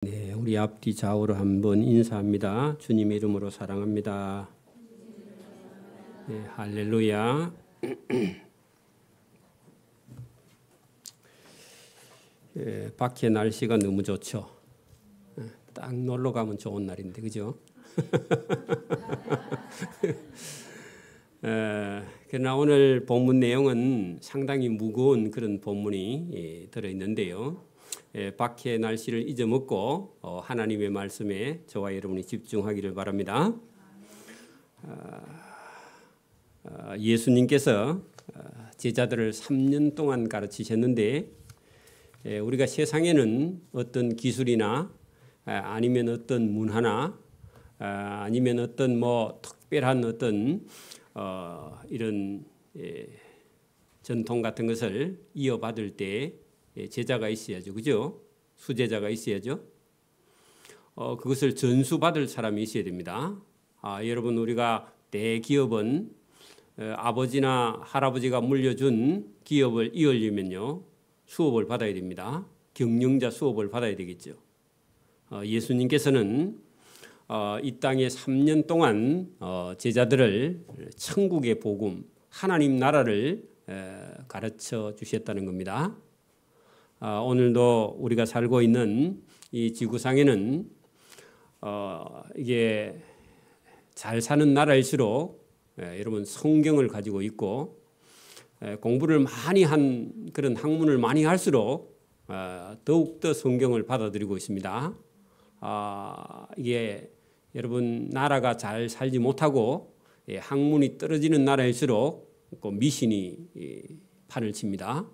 네, 우리 앞뒤 좌우로 한번 인사합니다. 주님의 이름으로 사랑합니다. 네, 할렐루야. 밖에 날씨가 너무 좋죠. 딱 놀러 가면 좋은 날인데, 그죠? 그러나 오늘 본문 내용은 상당히 무거운 그런 본문이 들어있는데요. 밖의 날씨를 잊어먹고 하나님의 말씀에 저와 여러분이 집중하기를 바랍니다. 예수님께서 제자들을 3년 동안 가르치셨는데 우리가 세상에는 어떤 기술이나 아니면 어떤 문화나 아니면 어떤 특별한 어떤 이런 전통 같은 것을 이어받을 때 제자가 있어야죠. 그죠? 수제자가 있어야죠. 그것을 전수받을 사람이 있어야 됩니다. 여러분 우리가 대기업은 아버지나 할아버지가 물려준 기업을 이으려면요. 수업을 받아야 됩니다. 경영자 수업을 받아야 되겠죠. 예수님께서는 이 땅에 3년 동안 제자들을 천국의 복음, 하나님 나라를 가르쳐 주셨다는 겁니다. 오늘도 우리가 살고 있는 이 지구상에는 이게 잘 사는 나라일수록 여러분 성경을 가지고 있고 공부를 많이 한 그런 학문을 많이 할수록 더욱더 성경을 받아들이고 있습니다. 이게 여러분 나라가 잘 살지 못하고 학문이 떨어지는 나라일수록 미신이 판을 칩니다.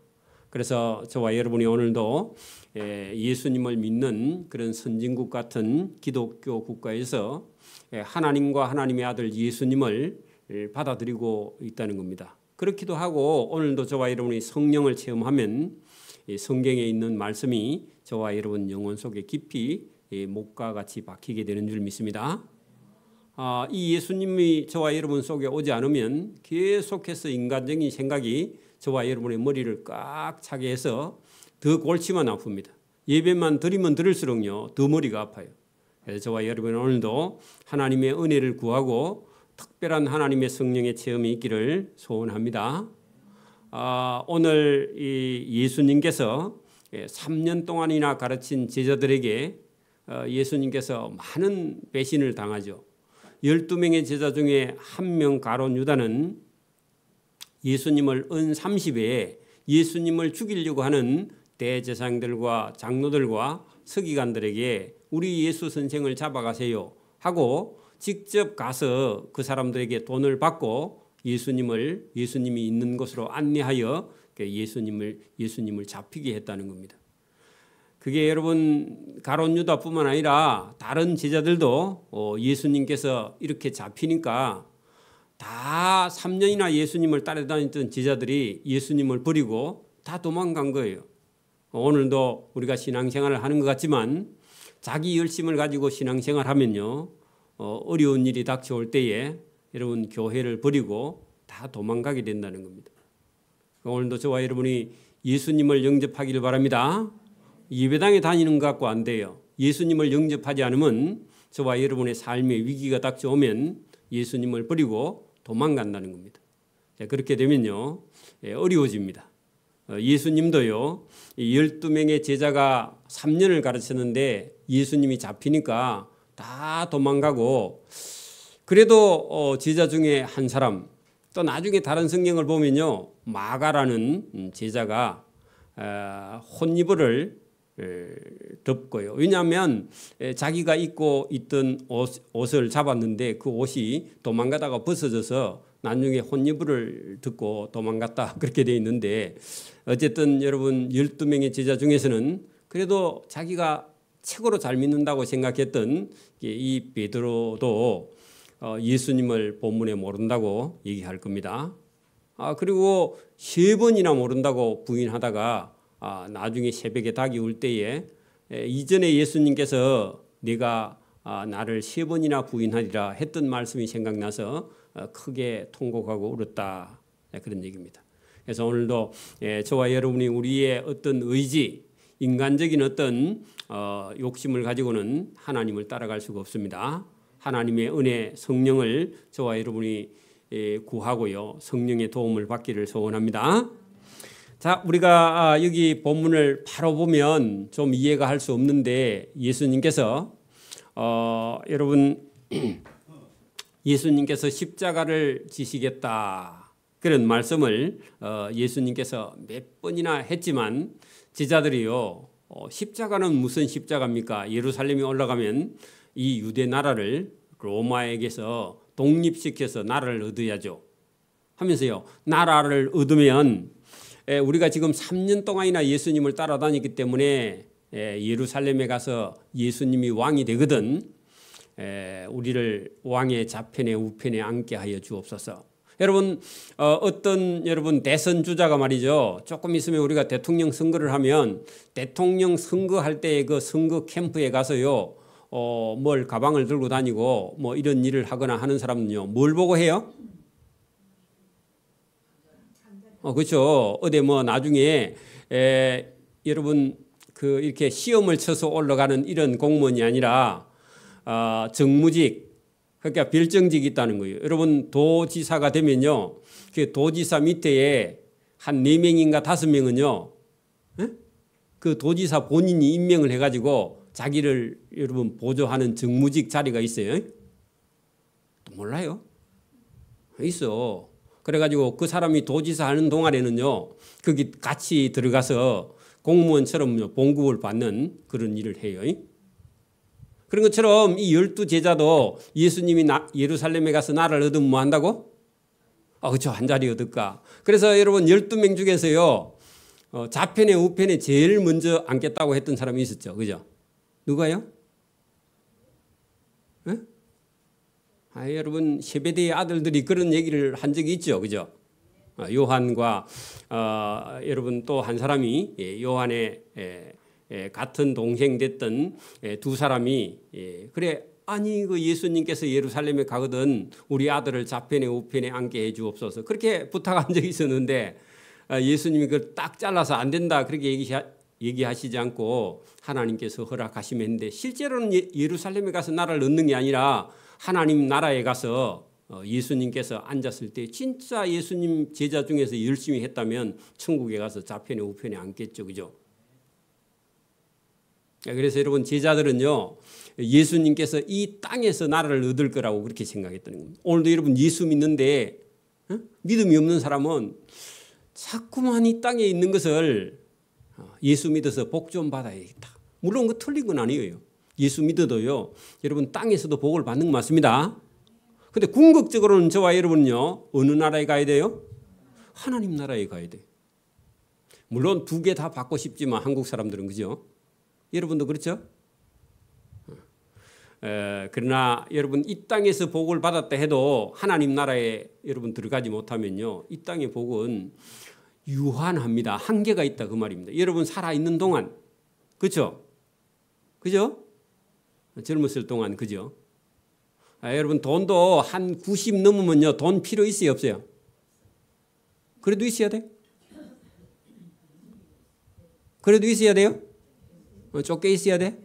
그래서 저와 여러분이 오늘도 예수님을 믿는 그런 선진국 같은 기독교 국가에서 하나님과 하나님의 아들 예수님을 받아들이고 있다는 겁니다. 그렇기도 하고 오늘도 저와 여러분이 성령을 체험하면 성경에 있는 말씀이 저와 여러분 영혼 속에 깊이 목과 같이 박히게 되는 줄 믿습니다. 이 예수님이 저와 여러분 속에 오지 않으면 계속해서 인간적인 생각이 저와 여러분의 머리를 꽉 차게 해서 더 골치만 아픕니다. 예배만 드리면 드릴수록요 더 머리가 아파요. 그래서 저와 여러분 오늘도 하나님의 은혜를 구하고 특별한 하나님의 성령의 체험이 있기를 소원합니다. 오늘 이 예수님께서 3년 동안이나 가르친 제자들에게 예수님께서 많은 배신을 당하죠. 12명의 제자 중에 한 명 가룟 유다는 예수님을 은 30회에 예수님을 죽이려고 하는 대제사장들과 장로들과 서기관들에게 우리 예수 선생을 잡아가세요 하고 직접 가서 그 사람들에게 돈을 받고 예수님이 있는 곳으로 안내하여 예수님을 잡히게 했다는 겁니다. 그게 여러분 가룟 유다뿐만 아니라 다른 제자들도 예수님께서 이렇게 잡히니까 다 3년이나 예수님을 따라다녔던 제자들이 예수님을 버리고 다 도망간 거예요. 오늘도 우리가 신앙생활을 하는 것 같지만 자기 열심을 가지고 신앙생활 하면요 어려운 일이 닥쳐올 때에 여러분 교회를 버리고 다 도망가게 된다는 겁니다. 오늘도 저와 여러분이 예수님을 영접하기를 바랍니다. 예배당에 다니는 것 같고 안 돼요. 예수님을 영접하지 않으면 저와 여러분의 삶의 위기가 닥쳐오면 예수님을 버리고 도망간다는 겁니다. 그렇게 되면요 어려워집니다. 예수님도요 12명의 제자가 3년을 가르쳤는데 예수님이 잡히니까 다 도망가고 그래도 제자 중에 한 사람 또 나중에 다른 성경을 보면요 마가라는 제자가 혼이불을 덮고요. 왜냐하면 자기가 입고 있던 옷을 잡았는데 그 옷이 도망가다가 벗어져서 나중에 혼이불을 덮고 도망갔다 그렇게 돼 있는데 어쨌든 여러분 12명의 제자 중에서는 그래도 자기가 최고로 잘 믿는다고 생각했던 이 베드로도 예수님을 본문에 모른다고 얘기할 겁니다. 그리고 3번이나 모른다고 부인하다가 나중에 새벽에 닭이 울 때에 이전에 예수님께서 내가 나를 3번이나 부인하리라 했던 말씀이 생각나서 크게 통곡하고 울었다 그런 얘기입니다. 그래서 오늘도 저와 여러분이 우리의 어떤 의지 인간적인 어떤 욕심을 가지고는 하나님을 따라갈 수가 없습니다. 하나님의 은혜, 성령을 저와 여러분이 구하고요. 성령의 도움을 받기를 소원합니다. 자, 우리가 여기 본문을 바로 보면 좀 이해가 할 수 없는데 예수님께서 여러분 예수님께서 십자가를 지시겠다 그런 말씀을 예수님께서 몇 번이나 했지만 제자들이요 십자가는 무슨 십자가입니까? 예루살렘에 올라가면 이 유대 나라를 로마에게서 독립시켜서 나라를 얻어야죠 하면서요 나라를 얻으면 우리가 지금 3년 동안이나 예수님을 따라다니기 때문에 예루살렘에 가서 예수님이 왕이 되거든 우리를 왕의 좌편에 우편에 앉게 하여 주옵소서. 여러분 어떤 여러분 대선 주자가 말이죠 조금 있으면 우리가 대통령 선거를 하면 대통령 선거할 때 그 선거 캠프에 가서요 뭘 가방을 들고 다니고 뭐 이런 일을 하거나 하는 사람은요 뭘 보고 해요? 그렇죠. 어디 뭐 나중에 여러분 그 이렇게 시험을 쳐서 올라가는 이런 공무원이 아니라 정무직 그러니까 별정직이 있다는 거예요. 여러분 도지사가 되면요 그 도지사 밑에 한 4명인가 5명은요 그 도지사 본인이 임명을 해가지고 자기를 여러분 보조하는 정무직 자리가 있어요. 또 몰라요? 있어. 그래가지고 그 사람이 도지사 하는 동안에는요 거기 같이 들어가서 공무원처럼 봉급을 받는 그런 일을 해요. 그런 것처럼 이 12제자도 예수님이 예루살렘에 가서 나라를 얻으면 뭐 한다고? 그렇죠. 한 자리 얻을까. 그래서 여러분 12명 중에서요 좌편에 우편에 제일 먼저 앉겠다고 했던 사람이 있었죠. 그죠? 누가요? 네? 여러분 세베대의 아들들이 그런 얘기를 한 적이 있죠. 그죠? 요한과 여러분 또 한 사람이 요한의 같은 동생 됐던 두 사람이 그래 아니 그 예수님께서 예루살렘에 가거든 우리 아들을 좌편에 우편에 앉게 해 주옵소서 그렇게 부탁한 적이 있었는데 예수님이 그걸 딱 잘라서 안 된다 그렇게 얘기하시지 않고 하나님께서 허락하시면 했는데 실제로는 예루살렘에 가서 나라를 얻는 게 아니라 하나님 나라에 가서 예수님께서 앉았을 때 진짜 예수님 제자 중에서 열심히 했다면 천국에 가서 좌편에 우편에 앉겠죠. 그죠? 그래서 여러분 제자들은요 예수님께서 이 땅에서 나라를 얻을 거라고 그렇게 생각했다는 겁니다. 오늘도 여러분 예수 믿는데 믿음이 없는 사람은 자꾸만 이 땅에 있는 것을 예수 믿어서 복 좀 받아야겠다. 물론 그 틀린 건 아니에요. 예수 믿어도요 여러분 땅에서도 복을 받는 거 맞습니다. 근데 궁극적으로는 저와 여러분은요 어느 나라에 가야 돼요? 하나님 나라에 가야 돼요. 물론 두 개 다 받고 싶지만 한국 사람들은 그죠? 여러분도 그렇죠? 그러나 여러분 이 땅에서 복을 받았다 해도 하나님 나라에 여러분 들어가지 못하면요 이 땅의 복은 유한합니다. 한계가 있다 그 말입니다. 여러분 살아있는 동안 그렇죠? 그죠? 젊었을 동안 그죠? 여러분 돈도 한 90 넘으면요 돈 필요 있어요 없어요? 그래도 있어야 돼? 그래도 있어야 돼요? 쫓겨 있어야 돼?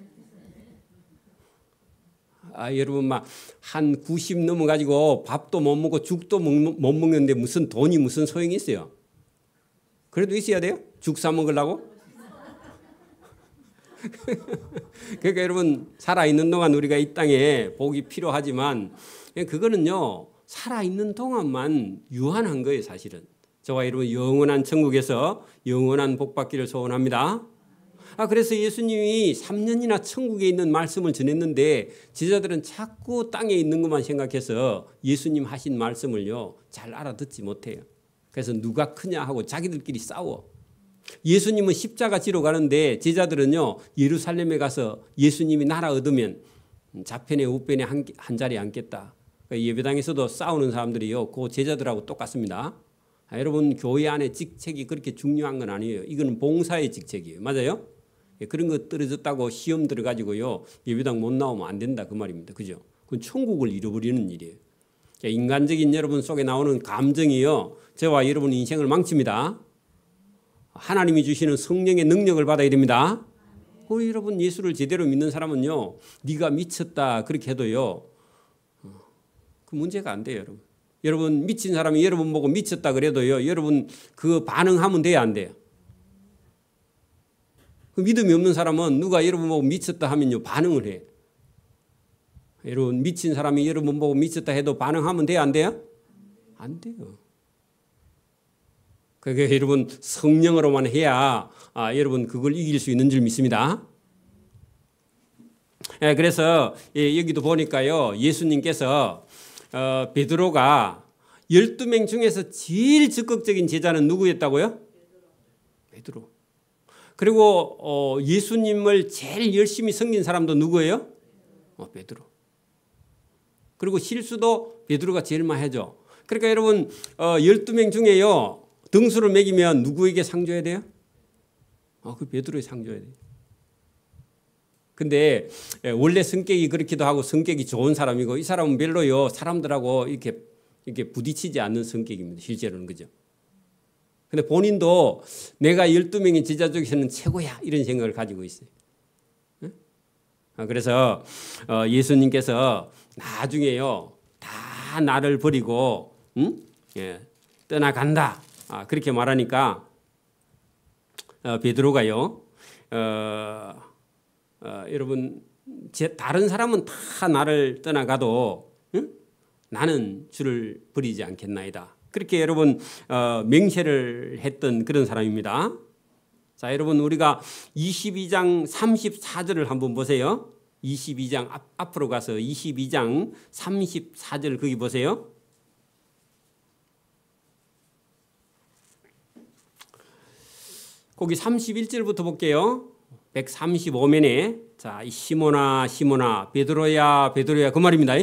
여러분 막 한 90 넘어가지고 밥도 못 먹고 죽도 못 먹는데 무슨 돈이 무슨 소용이 있어요? 그래도 있어야 돼요? 죽 사 먹으려고? 그러니까 여러분 살아있는 동안 우리가 이 땅에 복이 필요하지만 그거는요 살아있는 동안만 유한한 거예요 사실은. 저와 여러분 영원한 천국에서 영원한 복 받기를 소원합니다. 그래서 예수님이 3년이나 천국에 있는 말씀을 전했는데 제자들은 자꾸 땅에 있는 것만 생각해서 예수님 하신 말씀을요 잘 알아듣지 못해요. 그래서 누가 크냐 하고 자기들끼리 싸워. 예수님은 십자가 지러 가는데 제자들은요 예루살렘에 가서 예수님이 나라 얻으면 좌편에 우편에 한 자리에 앉겠다. 예배당에서도 싸우는 사람들이요 그 제자들하고 똑같습니다. 여러분 교회 안에 직책이 그렇게 중요한 건 아니에요. 이거는 봉사의 직책이에요. 맞아요? 그런 거 떨어졌다고 시험 들어가지고요 예배당 못 나오면 안 된다 그 말입니다. 그죠? 그건 천국을 잃어버리는 일이에요. 인간적인 여러분 속에 나오는 감정이요 저와 여러분 인생을 망칩니다. 하나님이 주시는 성령의 능력을 받아야 됩니다. 여러분 예수를 제대로 믿는 사람은요, 네가 미쳤다 그렇게 해도요, 그 문제가 안 돼요, 여러분. 여러분 미친 사람이 여러분 보고 미쳤다 그래도요, 여러분 그 반응하면 돼야 안 돼요? 그 믿음이 없는 사람은 누가 여러분 보고 미쳤다 하면요, 반응을 해. 여러분 미친 사람이 여러분 보고 미쳤다 해도 반응하면 돼야 안 돼요? 안 돼요. 그게 여러분 성령으로만 해야 여러분 그걸 이길 수 있는 줄 믿습니다. 그래서 여기도 보니까요, 예수님께서 베드로가 12명 중에서 제일 적극적인 제자는 누구였다고요? 베드로. 그리고 예수님을 제일 열심히 섬긴 사람도 누구예요? 베드로. 그리고 실수도 베드로가 제일 많이 하죠. 그러니까 여러분 12명 중에요, 등수를 매기면 누구에게 상 줘야 돼요? 그 베드로에 상 줘야 돼요. 근데 원래 성격이 그렇기도 하고 성격이 좋은 사람이고, 이 사람은 별로요 사람들하고 이렇게 부딪히지 않는 성격입니다. 실제로는. 그죠? 근데 본인도 내가 12명의 제자 중에서는 최고야 이런 생각을 가지고 있어요. 그래서 예수님께서 나중에요, 다 나를 버리고 떠나간다 그렇게 말하니까 베드로가요, 여러분 다른 사람은 다 나를 떠나가도 나는 주를 버리지 않겠나이다. 그렇게 여러분 맹세를 했던 그런 사람입니다. 자, 여러분 우리가 22장 34절을 한번 보세요. 22장 앞으로 가서 22장 34절 거기 보세요. 거기 31절부터 볼게요. 135면에 자, 시몬아 시몬아 베드로야 베드로야 그 말입니다.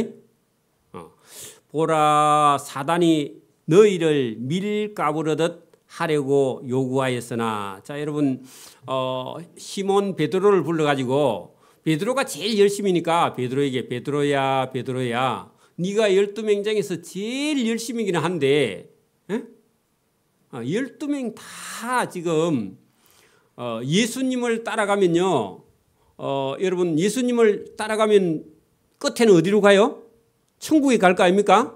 보라 사단이 너희를 밀가부르듯 하려고 요구하였으나, 자 여러분 시몬 베드로를 불러가지고 베드로가 제일 열심히니까 베드로에게 베드로야 베드로야 네가 12명 중에서 제일 열심히기는 한데 12명 다 지금 예수님을 따라가면요, 여러분 예수님을 따라가면 끝에는 어디로 가요? 천국에 갈 거 아닙니까?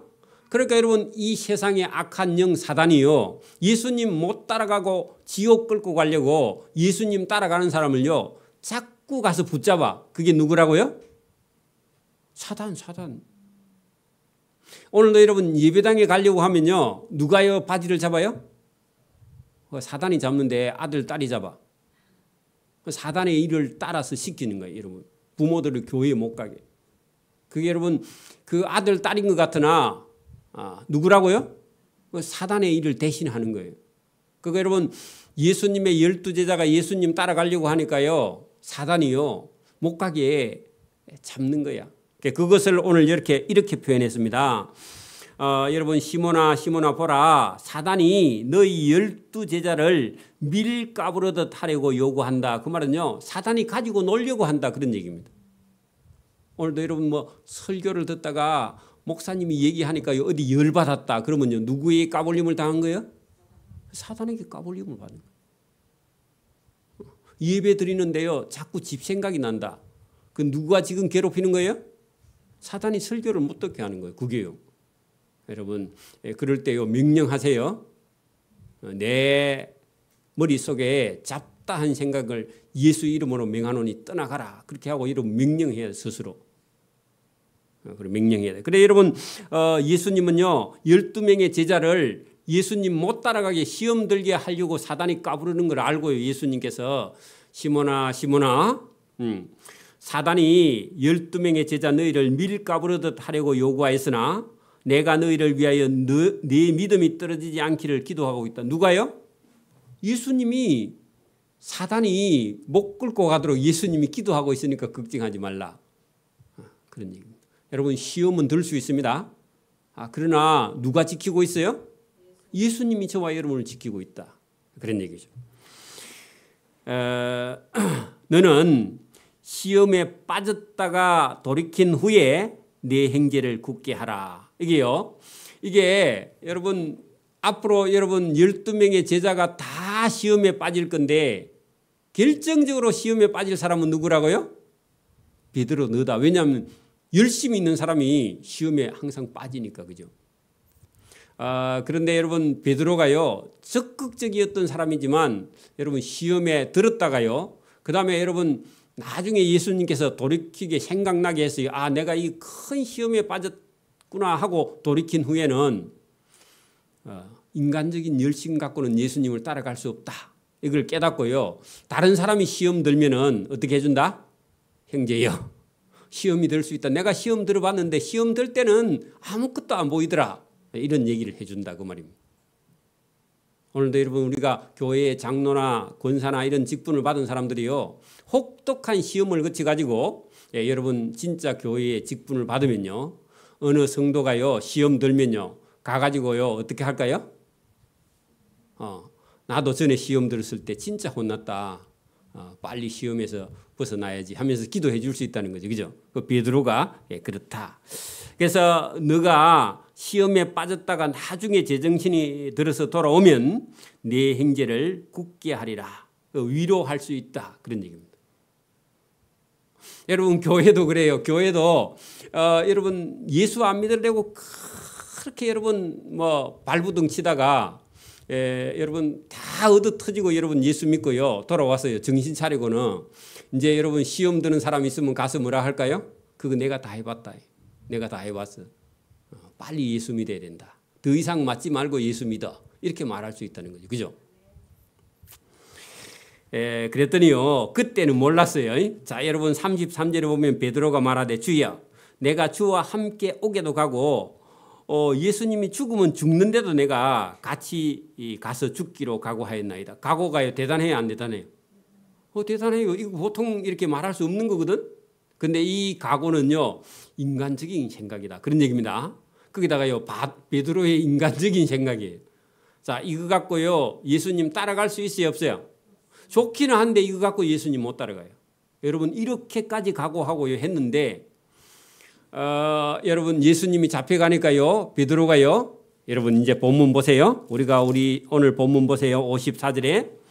그러니까 여러분 이 세상의 악한 영 사단이요, 예수님 못 따라가고 지옥 끌고 가려고 예수님 따라가는 사람을요 자꾸 가서 붙잡아. 그게 누구라고요? 사단. 오늘도 여러분 예배당에 가려고 하면요, 누가요 바지를 잡아요? 사단이 잡는데 아들 딸이 잡아. 사단의 일을 따라서 시키는 거예요. 여러분 부모들을 교회에 못 가게. 그게 여러분 그 아들 딸인 것 같으나 누구라고요? 사단의 일을 대신하는 거예요. 그거 여러분 예수님의 12제자가 예수님 따라가려고 하니까요, 사단이요 못 가게 잡는 거야. 그것을 오늘 이렇게 표현했습니다. 여러분 시몬아 시몬아 보라 사단이 너희 12제자를 밀가부르듯 하려고 요구한다. 그 말은요, 사단이 가지고 놀려고 한다 그런 얘기입니다. 오늘도 여러분 뭐 설교를 듣다가 목사님이 얘기하니까 어디 열받았다 그러면요, 누구에게 까불림을 당한 거예요? 사단에게 까불림을 받는 거예요. 예배 드리는데요 자꾸 집 생각이 난다. 그 누가 지금 괴롭히는 거예요? 사단이 설교를 못 듣게 하는 거예요. 그게요. 여러분 그럴 때요 명령하세요. 내 머릿속에 잡다한 생각을 예수 이름으로 명하노니 떠나가라. 그렇게 하고 이런 명령해야 스스로. 그래 명령해야 돼. 그래 여러분 예수님은요 12명의 제자를 예수님 못 따라가게 시험 들게 하려고 사단이 까부르는 걸 알고요. 예수님께서 시몬아 시몬아 사단이 12명의 제자 너희를 밀가부르듯 하려고 요구하였으나 내가 너희를 위하여 네 믿음이 떨어지지 않기를 기도하고 있다. 누가요? 예수님이 사단이 못 끌고 가도록 예수님이 기도하고 있으니까 걱정하지 말라. 그런 얘기입니다. 여러분 시험은 들 수 있습니다. 그러나 누가 지키고 있어요? 예수님이 저와 여러분을 지키고 있다. 그런 얘기죠. 너는 시험에 빠졌다가 돌이킨 후에 내 행제를 굳게 하라. 이게 여러분 앞으로 여러분 12명의 제자가 다 시험에 빠질 건데 결정적으로 시험에 빠질 사람은 누구라고요? 베드로 너다. 왜냐하면 열심히 있는 사람이 시험에 항상 빠지니까. 그죠? 그런데 여러분 베드로가요 적극적이었던 사람이지만 여러분 시험에 들었다가요 그 다음에 여러분 나중에 예수님께서 돌이키게 생각나게 했어요. 내가 이 큰 시험에 빠졌구나 하고 돌이킨 후에는 인간적인 열심 갖고는 예수님을 따라갈 수 없다. 이걸 깨닫고요. 다른 사람이 시험 들면은 어떻게 해준다? 형제여, 시험이 들 수 있다. 내가 시험 들어봤는데 시험 들 때는 아무것도 안 보이더라. 이런 얘기를 해준다 그 말입니다. 오늘도 여러분 우리가 교회의 장로나 권사나 이런 직분을 받은 사람들이요. 혹독한 시험을 거쳐가지고 여러분 진짜 교회의 직분을 받으면요. 어느 성도가요. 시험 들면요. 가가지고요. 어떻게 할까요? 나도 전에 시험 들었을 때 진짜 혼났다. 빨리 시험에서 벗어나야지 하면서 기도해 줄 수 있다는 거죠. 그죠? 그 베드로가 그렇다. 그래서 너가 시험에 빠졌다가 나중에 제정신이 들어서 돌아오면 네 형제를 굳게 하리라. 위로할 수 있다. 그런 얘기입니다. 여러분 교회도 그래요. 교회도 여러분 예수 안 믿으려고 그렇게 여러분 뭐 발부둥 치다가 여러분 다 얻어 터지고 여러분 예수 믿고요. 돌아왔어요. 정신 차리고는 이제 여러분 시험 드는 사람 있으면 가서 뭐라 할까요? 그거 내가 다 해봤다. 내가 다 해봤어. 빨리 예수 믿어야 된다. 더 이상 맞지 말고 예수 믿어. 이렇게 말할 수 있다는 거죠. 그죠? 그랬더니요. 그때는 몰랐어요. 자, 여러분 33절에 보면 베드로가 말하되 주여 내가 주와 함께 오게도 가고 예수님이 죽으면 죽는데도 내가 같이 가서 죽기로 각오하였나이다. 각오가요. 대단해요? 안 대단해요? 대단해요. 이거 보통 이렇게 말할 수 없는 거거든. 근데 이 각오는요. 인간적인 생각이다. 그런 얘기입니다. 거기다가요. 베드로의 인간적인 생각이에요. 자, 이거 갖고요. 예수님 따라갈 수 있어요? 없어요? 좋기는 한데 이거 갖고 예수님 못 따라가요. 여러분 이렇게까지 각오하고요 했는데 여러분 예수님이 잡혀가니까요. 베드로가요. 여러분 이제 본문 보세요. 우리가 오늘 본문 보세요. 54절에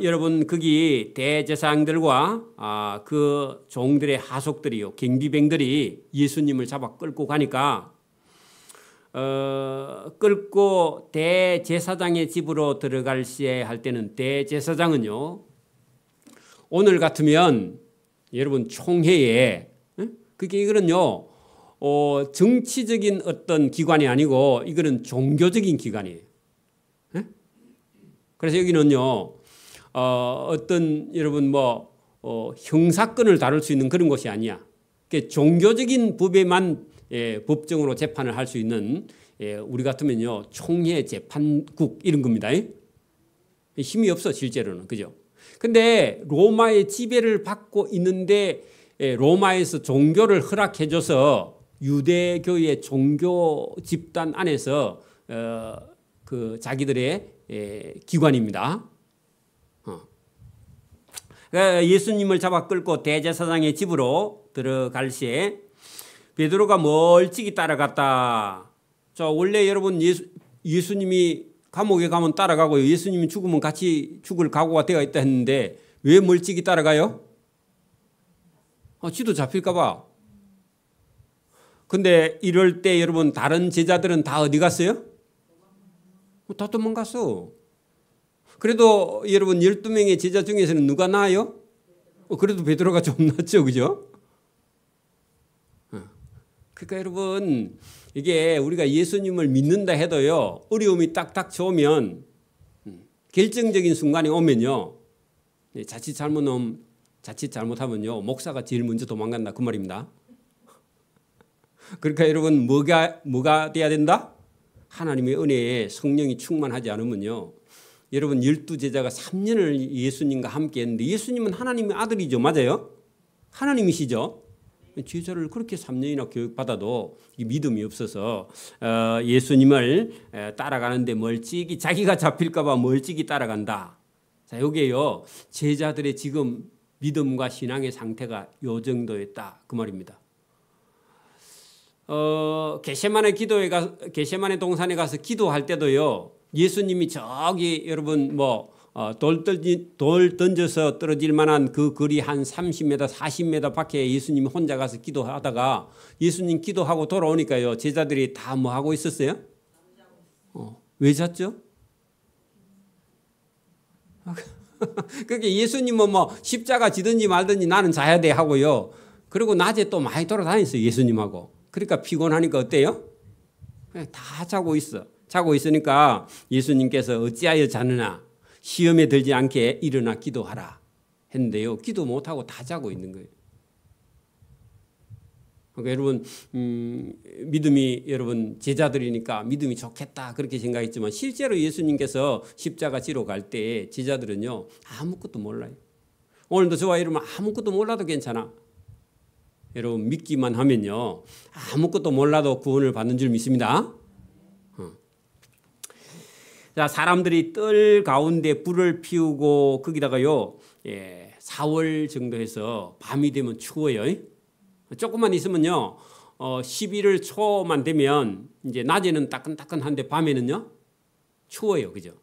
여러분 거기 대제사장들과 그 종들의 하속들이요. 경비병들이 예수님을 잡아 끌고 가니까 끌고 대제사장의 집으로 들어갈 시에 할 때는 대제사장은요. 오늘 같으면 여러분 총회에 그게 이거는요. 정치적인 어떤 기관이 아니고 이거는 종교적인 기관이에요. 그래서 여기는요. 어떤 여러분 형사건을 다룰 수 있는 그런 곳이 아니야. 종교적인 법에만 법정으로 재판을 할 수 있는 우리 같으면요. 총회 재판국 이런 겁니다. 힘이 없어 실제로는. 그죠? 근데 로마의 지배를 받고 있는데 로마에서 종교를 허락해줘서 유대교의 종교 집단 안에서 그 자기들의 기관입니다. 예수님을 잡아 끌고 대제사장의 집으로 들어갈 시에 베드로가 멀찍이 따라갔다. 자, 원래 여러분 예수님이 감옥에 가면 따라가고요. 예수님이 죽으면 같이 죽을 각오가 되어 있다 했는데 왜 멀찍이 따라가요? 지도 잡힐까 봐. 근데 이럴 때 여러분 다른 제자들은 다 어디 갔어요? 다 도망갔어. 그래도 여러분 12명의 제자 중에서는 누가 나아요? 그래도 베드로가 좀 낫죠. 그죠? 그러니까 여러분 이게 우리가 예수님을 믿는다 해도요. 어려움이 딱딱 닥쳐오면 결정적인 순간이 오면요. 자칫 잘못하면요. 목사가 제일 먼저 도망간다. 그 말입니다. 그러니까 여러분 뭐가 돼야 된다? 하나님의 은혜에 성령이 충만하지 않으면요. 여러분 12제자가 3년을 예수님과 함께 했는데 예수님은 하나님의 아들이죠. 맞아요? 하나님이시죠. 제자를 그렇게 3년이나 교육받아도 믿음이 없어서 예수님을 따라가는데 멀찍이 자기가 잡힐까 봐 멀찍이 따라간다. 자, 여기에요. 제자들의 지금 믿음과 신앙의 상태가 요 정도였다. 그 말입니다. 게세마네 동산에 가서 기도할 때도요. 예수님이 저기 여러분 돌 던져서 떨어질 만한 그 거리 한 30m, 40m 밖에 예수님이 혼자 가서 기도하다가 예수님 기도하고 돌아오니까요. 제자들이 다 뭐 하고 있었어요? 왜 잤죠? 그게 예수님은 뭐 십자가 지든지 말든지 나는 자야 돼 하고요. 그리고 낮에 또 많이 돌아다녔어요. 예수님하고. 그러니까 피곤하니까 어때요? 그냥 다 자고 있어. 자고 있으니까 예수님께서 어찌하여 자느냐? 시험에 들지 않게 일어나 기도하라 했는데요. 기도 못하고 다 자고 있는 거예요. 그러니까 여러분 믿음이 여러분 제자들이니까 믿음이 좋겠다 그렇게 생각했지만 실제로 예수님께서 십자가 지러 갈 때 제자들은요 아무것도 몰라요. 오늘도 저와 여러분 아무것도 몰라도 괜찮아. 여러분 믿기만 하면요 아무것도 몰라도 구원을 받는 줄 믿습니다. 자, 사람들이 뜰 가운데 불을 피우고 거기다가요 4월 정도 해서 밤이 되면 추워요. 조금만 있으면요 11월 초만 되면 이제 낮에는 따끈따끈한데 밤에는요 추워요. 그죠?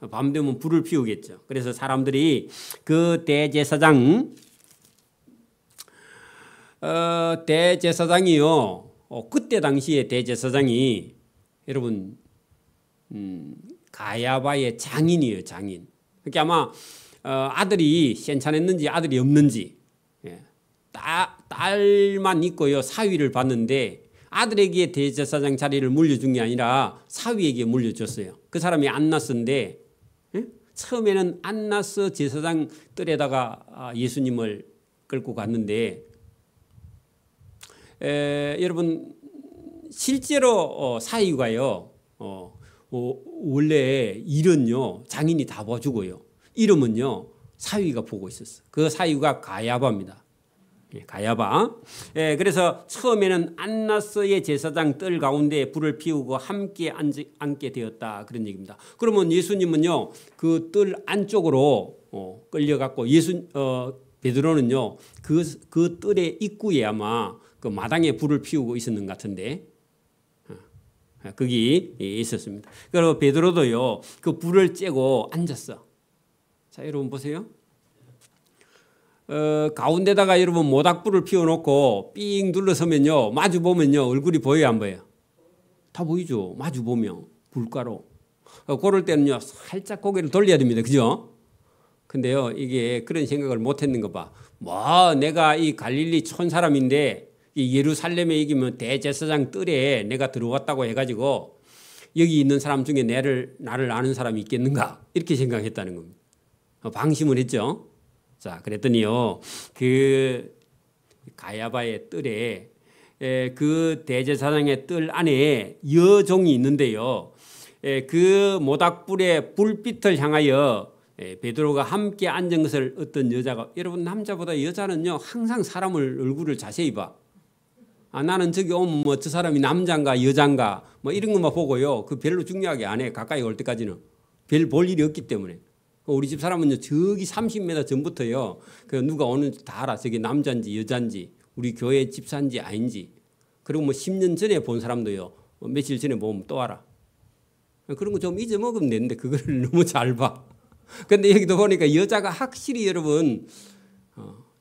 밤 되면 불을 피우겠죠. 그래서 사람들이 그 대제사장이요 그때 당시에 대제사장이 여러분 가야바의 장인이에요. 장인. 그러니까 아마 아들이 괜찮았는지 아들이 없는지 딸만 있고요. 사위를 받는데 아들에게 대제사장 자리를 물려준 게 아니라 사위에게 물려줬어요. 그 사람이 안나스인데 처음에는 안나스 제사장 뜰에다가 예수님을 끌고 갔는데 여러분 실제로 사위가요 원래 일은요 장인이 다 봐주고요 이름은요 사위가 보고 있었어. 그 사위가 가야바입니다. 가야바. 그래서 처음에는 안나스의 제사장 뜰 가운데 불을 피우고 함께 앉게 되었다 그런 얘기입니다. 그러면 예수님은요 그 뜰 안쪽으로 끌려갔고 베드로는요 그 뜰의 입구에 아마 그 마당에 불을 피우고 있었는 것 같은데 거기 있었습니다. 그리고 베드로도요 그 불을 쬐고 앉았어. 자 여러분 보세요. 가운데다가 여러분 모닥불을 피워놓고 삥 둘러서면요 마주 보면요 얼굴이 보여요 안 보여요? 다 보이죠. 마주 보면 불가로. 그럴 때는요 살짝 고개를 돌려야 됩니다. 그죠? 근데요 이게 그런 생각을 못했는 거 봐. 뭐 내가 이 갈릴리 촌 사람인데 이 예루살렘에 이기면 대제사장 뜰에 내가 들어왔다고 해가지고 여기 있는 사람 중에 나를 아는 사람이 있겠는가 이렇게 생각했다는 겁니다. 방심을 했죠. 자, 그랬더니요 그 가야바의 뜰에 그 대제사장의 뜰 안에 여종이 있는데요. 그 모닥불의 불빛을 향하여 베드로가 함께 앉은 것을 어떤 여자가 여러분 남자보다 여자는요 항상 사람을 얼굴을 자세히 봐. 나는 저기 오면 뭐 저 사람이 남자인가 여자인가 뭐 이런 것만 보고요. 그 별로 중요하게 안 해. 가까이 올 때까지는 별 볼 일이 없기 때문에. 우리 집 사람은요 저기 30m 전부터요 그 누가 오는지 다 알아. 저기 남자인지 여자인지 우리 교회 집사인지 아닌지. 그리고 뭐 10년 전에 본 사람도요 며칠 전에 보면 또 알아. 그런 거 좀 잊어먹으면 되는데 그거를 너무 잘 봐. 근데 여기도 보니까 여자가 확실히 여러분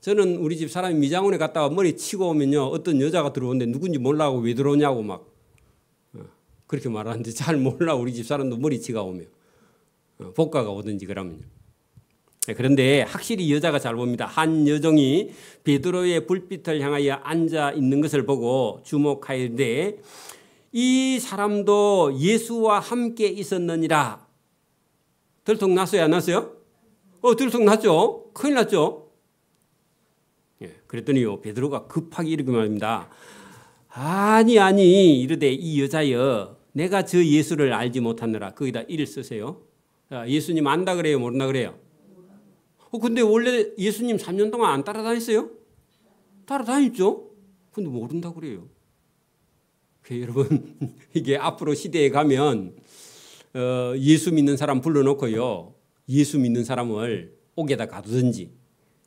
저는 우리 집 사람이 미장원에 갔다가 머리 치고 오면요 어떤 여자가 들어오는데 누군지 몰라고 왜 들어오냐고 막 그렇게 말하는데 잘 몰라. 우리 집 사람도 머리 치가 오면 복가가 오든지 그러면요. 그런데 확실히 여자가 잘 봅니다. 한 여종이 베드로의 불빛을 향하여 앉아 있는 것을 보고 주목하였는데 이 사람도 예수와 함께 있었느니라. 들통났어요 안 났어요? 들통났죠. 큰일 났죠. 그랬더니요 베드로가 급하게 이렇게 말합니다. 아니 이르되 이 여자여 내가 저 예수를 알지 못하느라. 거기다 이를 쓰세요. 예수님 안다 그래요 모른다 그래요? 근데 원래 예수님 3년 동안 안 따라다녔어요? 따라다녔죠. 근데 모른다 그래요. 여러분 이게 앞으로 시대에 가면 예수 믿는 사람 불러놓고요 예수 믿는 사람을 옥에다 가두든지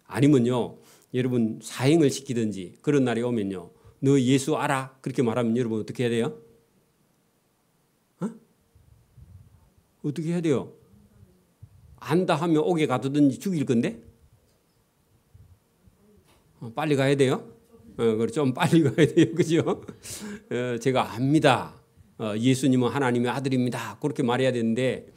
아니면요 여러분 사형을 시키든지 그런 날이 오면요 너 예수 알아? 그렇게 말하면 여러분 어떻게 해야 돼요? 어떻게 해야 돼요? 안다 하면 옥에 가두든지 죽일 건데 빨리 가야 돼요. 좀 빨리 가야 돼요. 그죠? 제가 압니다. 예수님은 하나님의 아들입니다. 그렇게 말해야 되는데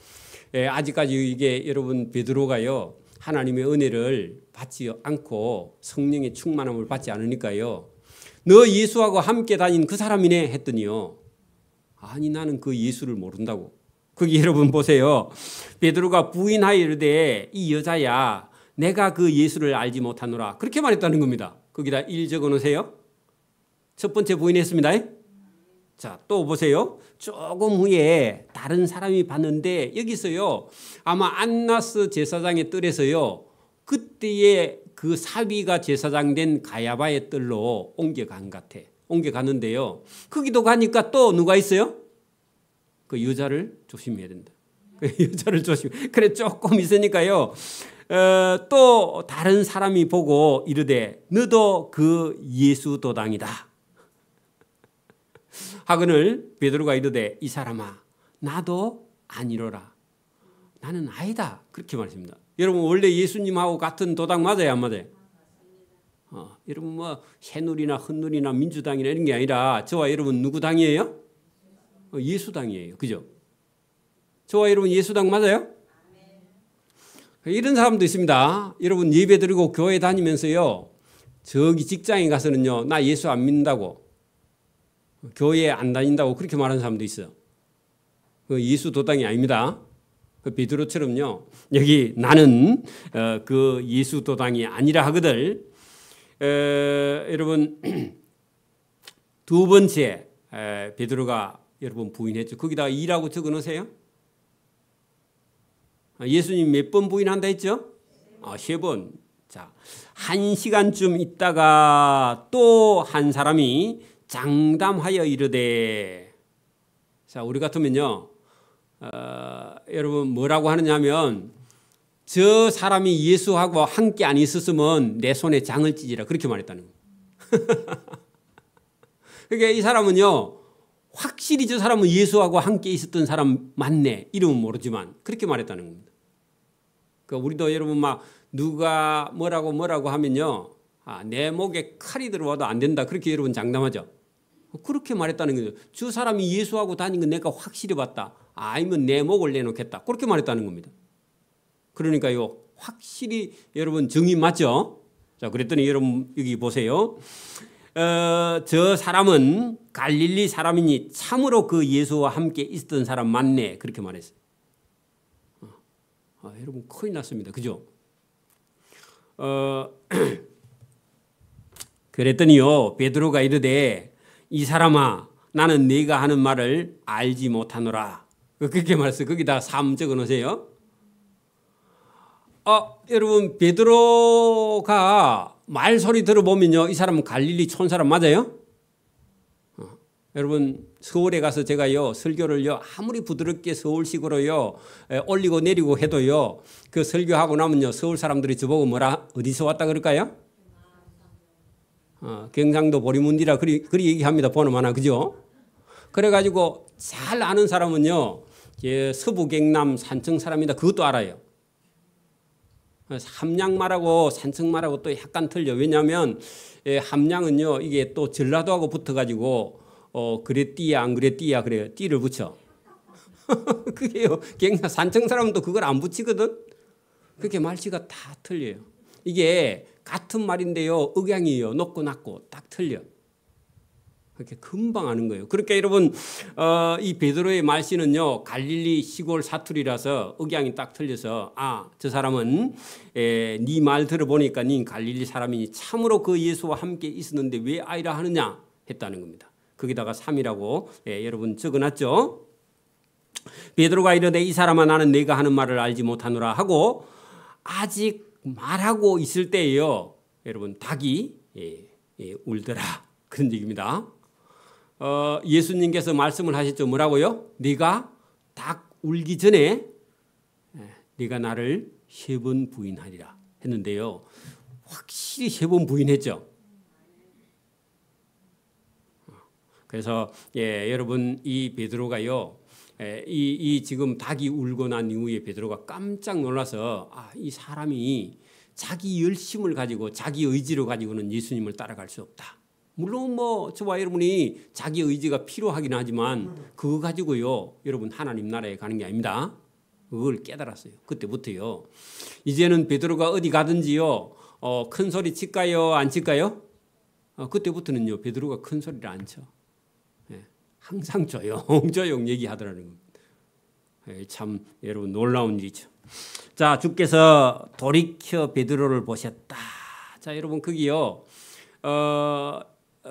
아직까지 이게 여러분 베드로가요. 하나님의 은혜를 받지 않고 성령의 충만함을 받지 않으니까요. 너 예수하고 함께 다닌 그 사람이네 했더니요. 아니 나는 그 예수를 모른다고. 거기 여러분 보세요. 베드로가 부인하여 이르되 이 여자야 내가 그 예수를 알지 못하노라. 그렇게 말했다는 겁니다. 거기다 1 적어놓으세요. 첫 번째 부인했습니다. 자, 또 보세요. 조금 후에 다른 사람이 봤는데 여기서요. 아마 안나스 제사장의 뜰에서요. 그때의 그 사위가 제사장 된 가야바의 뜰로 옮겨간 것 같아. 옮겨갔는데요. 거기도 가니까 또 누가 있어요? 그 여자를 조심해야 된다. 그 여자를 조심. 그래 조금 있으니까요. 또 다른 사람이 보고 이르되 너도 그 예수 도당이다. 하거늘 베드로가 이르되 이 사람아 나도 아니로라. 나는 아니다. 그렇게 말했습니다. 여러분 원래 예수님하고 같은 도당 맞아요? 안 맞아요? 여러분 뭐 새누리나 헛누리나 민주당이나 이런 게 아니라 저와 여러분 누구 당이에요? 예수당이에요. 그죠? 저와 여러분 예수당 맞아요? 이런 사람도 있습니다. 여러분 예배 드리고 교회 다니면서요. 저기 직장에 가서는요. 나 예수 안 믿는다고. 교회에 안 다닌다고 그렇게 말하는 사람도 있어요. 예수 도당이 아닙니다. 베드로처럼요. 여기 나는 그 예수 도당이 아니라 하거든. 여러분 두 번째 베드로가 여러분 부인했죠. 거기다가 2라고 적어놓으세요. 예수님 몇 번 부인한다 했죠? 3번. 자, 1시간쯤 있다가 또 한 사람이 장담하여 이르되. 자, 우리 같으면요. 여러분 뭐라고 하느냐 하면 저 사람이 예수하고 함께 안 있었으면 내 손에 장을 찢으라. 그렇게 말했다는 거예요. 그러니까 이 사람은요. 확실히 저 사람은 예수하고 함께 있었던 사람 맞네. 이름은 모르지만 그렇게 말했다는 겁니다. 그러니까 우리도 여러분 막 누가 뭐라고 하면요. 내 목에 칼이 들어와도 안 된다. 그렇게 여러분 장담하죠. 그렇게 말했다는 거죠. 저 사람이 예수하고 다닌 건 내가 확실히 봤다. 아니면 내 목을 내놓겠다. 그렇게 말했다는 겁니다. 그러니까요. 확실히 여러분 정의 맞죠? 자, 그랬더니 여러분 여기 보세요. 저 사람은 갈릴리 사람이니 참으로 그 예수와 함께 있었던 사람 맞네. 그렇게 말했어요. 여러분 큰일 났습니다. 그죠? 그랬더니요. 베드로가 이르되 이 사람아 나는 네가 하는 말을 알지 못하노라. 그렇게 말했어요. 거기다 3 적어놓으세요. 여러분 베드로가 말소리 들어보면요. 이 사람은 갈릴리 촌사람 맞아요? 여러분 서울에 가서 제가요. 설교를요. 아무리 부드럽게 서울식으로요. 올리고 내리고 해도요. 그 설교하고 나면요. 서울 사람들이 저보고 뭐라 어디서 왔다 그럴까요? 경상도 보리문디라 그리 얘기합니다. 보는 하나 그죠? 그래가지고 잘 아는 사람은요. 서부 경남 산청 사람이다. 그것도 알아요. 함양말하고 산청말하고 또 약간 틀려. 왜냐하면 함양은요. 이게 또 전라도하고 붙어가지고 그래 띠야 안 그래 띠야 그래요. 띠를 붙여. 그게요. 경상 산청 사람은 또 그걸 안 붙이거든. 그렇게 말씨가 다 틀려요. 이게 같은 말인데요. 억양이에요. 높고 낮고 딱 틀려. 그렇게 금방 아는 거예요. 그러니까 여러분 이 베드로의 말씨는요. 갈릴리 시골 사투리라서 억양이 딱 틀려서 저 사람은 네 말 들어보니까 네 갈릴리 사람이니 참으로 그 예수와 함께 있었는데 왜 아이라 하느냐 했다는 겁니다. 거기다가 3이라고 여러분 적어놨죠. 베드로가 이르되 이 사람아 나는 네가 하는 말을 알지 못하노라 하고 아직 말하고 있을 때예요. 여러분 닭이 울더라. 그런 얘기입니다. 예수님께서 말씀을 하셨죠. 뭐라고요? 네가 닭 울기 전에 네가 나를 3번 부인하리라 했는데요. 확실히 3번 부인했죠. 그래서 여러분 이 베드로가요. 이 지금 닭이 울고 난 이후에 베드로가 깜짝 놀라서 이 사람이 자기 열심을 가지고 자기 의지로 가지고는 예수님을 따라갈 수 없다. 물론 뭐 저와 여러분이 자기 의지가 필요하긴 하지만 그거 가지고요 여러분 하나님 나라에 가는 게 아닙니다. 그걸 깨달았어요. 그때부터요. 이제는 베드로가 어디 가든지요 큰 소리 칠까요 안 칠까요? 그때부터는요 베드로가 큰 소리를 안 쳐. 항상 조용조용 얘기하더라는 겁니다. 참 여러분 놀라운 일이죠. 자, 주께서 돌이켜 베드로를 보셨다. 자, 여러분 거기요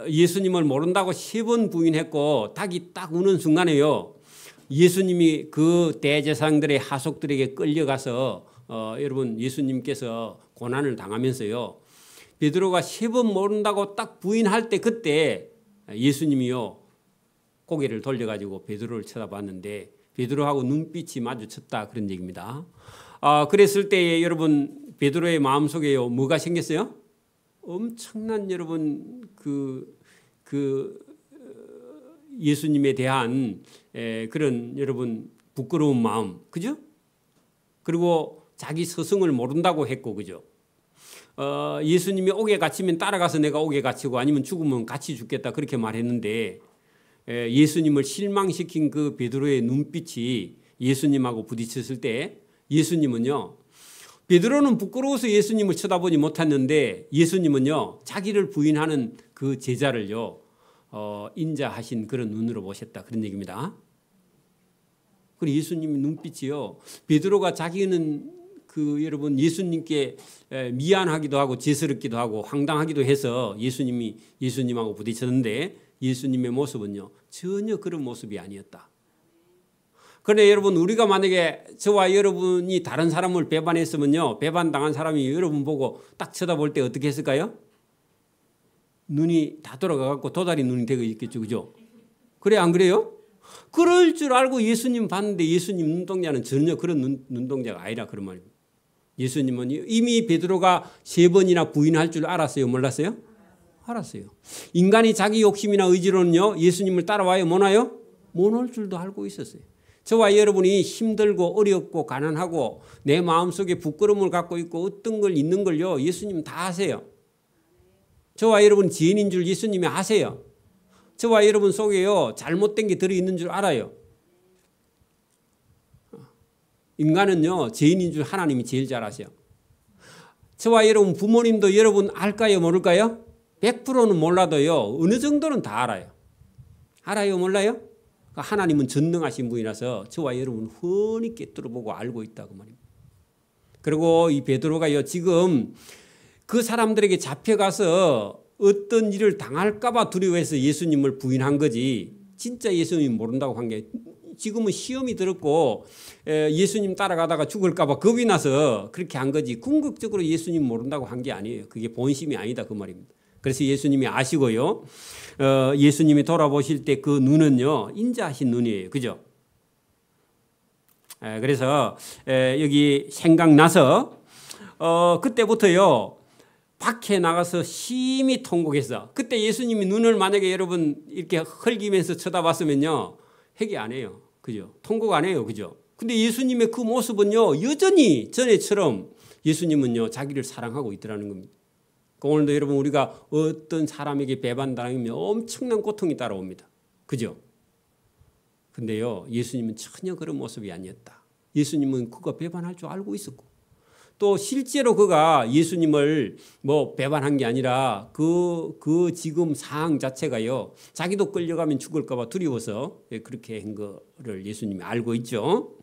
예수님을 모른다고 3번 부인했고 닭이 딱 우는 순간에요 예수님이 그 대제사장들의 하속들에게 끌려가서 여러분 예수님께서 고난을 당하면서요 베드로가 3번 모른다고 딱 부인할 때 그때 예수님이요 고개를 돌려가지고 베드로를 쳐다봤는데 베드로하고 눈빛이 마주쳤다 그런 얘기입니다. 그랬을 때에 여러분 베드로의 마음속에요 뭐가 생겼어요? 엄청난 여러분 그 예수님에 대한 그런 여러분 부끄러운 마음, 그죠? 그리고 자기 스승을 모른다고 했고, 그죠? 예수님이 옥에 갇히면 따라가서 내가 옥에 갇히고 아니면 죽으면 같이 죽겠다 그렇게 말했는데 예수님을 실망시킨 그 베드로의 눈빛이 예수님하고 부딪혔을 때 예수님은요 베드로는 부끄러워서 예수님을 쳐다보지 못했는데 예수님은요 자기를 부인하는 그 제자를요 인자하신 그런 눈으로 보셨다 그런 얘기입니다. 그리고 예수님의 눈빛이요 베드로가 자기는 그 여러분 예수님께 미안하기도 하고 죄스럽기도 하고 황당하기도 해서 예수님하고 부딪혔는데 예수님의 모습은요 전혀 그런 모습이 아니었다. 그런데 여러분 우리가 만약에 저와 여러분이 다른 사람을 배반했으면요 배반당한 사람이 여러분 보고 딱 쳐다볼 때 어떻게 했을까요? 눈이 다 돌아가고 도다리 눈이 되고 있겠죠, 그죠? 그래 안 그래요? 그럴 줄 알고 예수님 봤는데 예수님 눈동자는 전혀 그런 눈동자가 아니라 그런 말입니다. 예수님은 이미 베드로가 3번이나 부인할 줄 알았어요, 몰랐어요? 알았어요. 인간이 자기 욕심이나 의지로는요 예수님을 따라와요, 못 와요? 못 올 줄도 알고 있었어요. 저와 여러분이 힘들고 어렵고 가난하고 내 마음속에 부끄러움을 갖고 있고 어떤 걸 있는 걸요 예수님 다 아세요. 저와 여러분 죄인인 줄 예수님이 아세요. 저와 여러분 속에요 잘못된 게 들어있는 줄 알아요. 인간은요 죄인인 줄 하나님이 제일 잘 아세요. 저와 여러분 부모님도 여러분 알까요 모를까요? 100%는 몰라도요 어느 정도는 다 알아요. 알아요 몰라요? 하나님은 전능하신 분이라서 저와 여러분 훤히 꿰뚫어보고 알고 있다고 말입니다. 그리고 이 베드로가요 지금 그 사람들에게 잡혀가서 어떤 일을 당할까 봐 두려워해서 예수님을 부인한 거지 진짜 예수님 모른다고 한 게 지금은 시험이 들었고 예수님 따라가다가 죽을까 봐 겁이 나서 그렇게 한 거지 궁극적으로 예수님 모른다고 한 게 아니에요. 그게 본심이 아니다 그 말입니다. 그래서 예수님이 아시고요 예수님이 돌아보실 때 그 눈은요 인자하신 눈이에요. 그죠? 그래서 여기 생각나서 그때부터요 밖에 나가서 심히 통곡했어. 그때 예수님이 눈을 만약에 여러분 이렇게 흘기면서 쳐다봤으면요 회개 안 해요. 그죠? 통곡 안 해요. 그죠? 근데 예수님의 그 모습은요 여전히 전에처럼 예수님은요 자기를 사랑하고 있더라는 겁니다. 오늘도 여러분 우리가 어떤 사람에게 배반당하면 엄청난 고통이 따라옵니다. 그죠? 근데요 예수님은 전혀 그런 모습이 아니었다. 예수님은 그가 배반할 줄 알고 있었고 또 실제로 그가 예수님을 뭐 배반한 게 아니라 그 지금 상황 자체가요 자기도 끌려가면 죽을까 봐 두려워서 그렇게 한 거를 예수님이 알고 있죠.